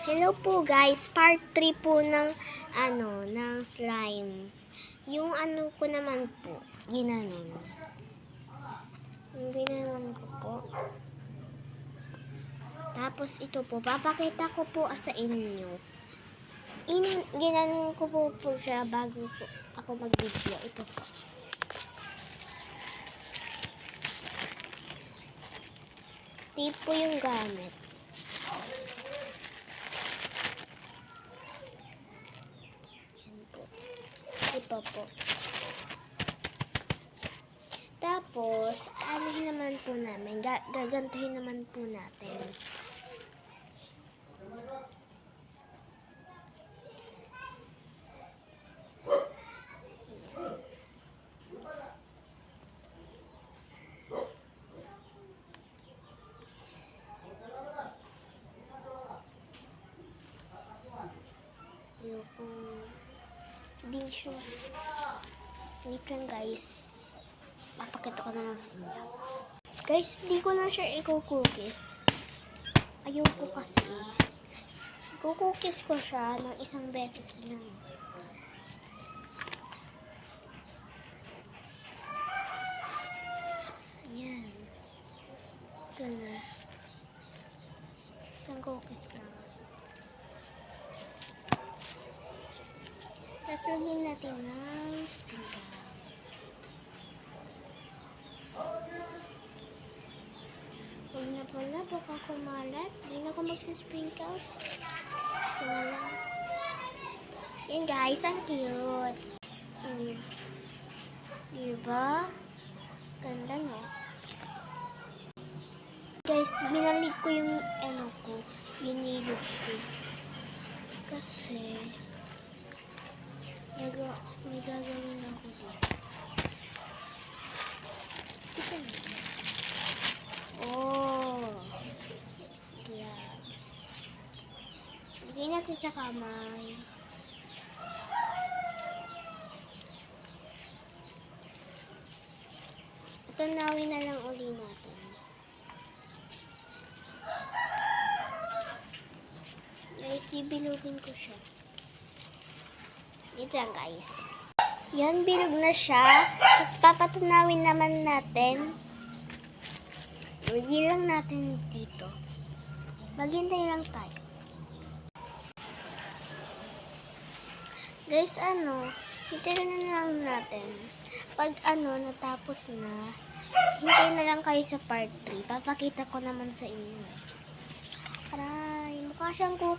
Hello po guys, part 3 po ng ng slime. Yung ko naman po, ginanon. Yung ginanon ko po. Tapos ito po, papakita ko po sa inyo. Ginanon ko po siya bago po ako mag-video. Ito po. Tape po yung gamit. Ito po. Tapos, naman po namin, gagantahin naman po natin. Hindi siya. Wait lang guys. Papakita ko na lang sa inyo. Guys, hindi ko na siya i-cookies. Ayaw ko kasi. I-cookies ko siya ng isang beses lang. Yan. Ito na. Isang cookies lang. Tapos lagyan natin ng sprinkles. Huwag na pala, baka kumalat. Hindi na ako magsisprinkles. Ito na lang. Yan guys, ang cute. Diba? Ganda no? Guys, binalik ko yung binilog ko. Kasi may gagawin ako dito. Ito na. Oh! Gloves. Lagay natin sa kamay. Ito nawin na lang uli natin. Guys, bibilugin ko siya. Ito lang guys. Yan, bilog na siya. Tapos papatunawin naman natin. Lagyan lang natin dito. Maghintay lang tayo. Guys, hintay na lang natin. Pag natapos na, hintay na lang kayo sa part 3. Papakita ko naman sa inyo. Aray, mukha siyang cookie.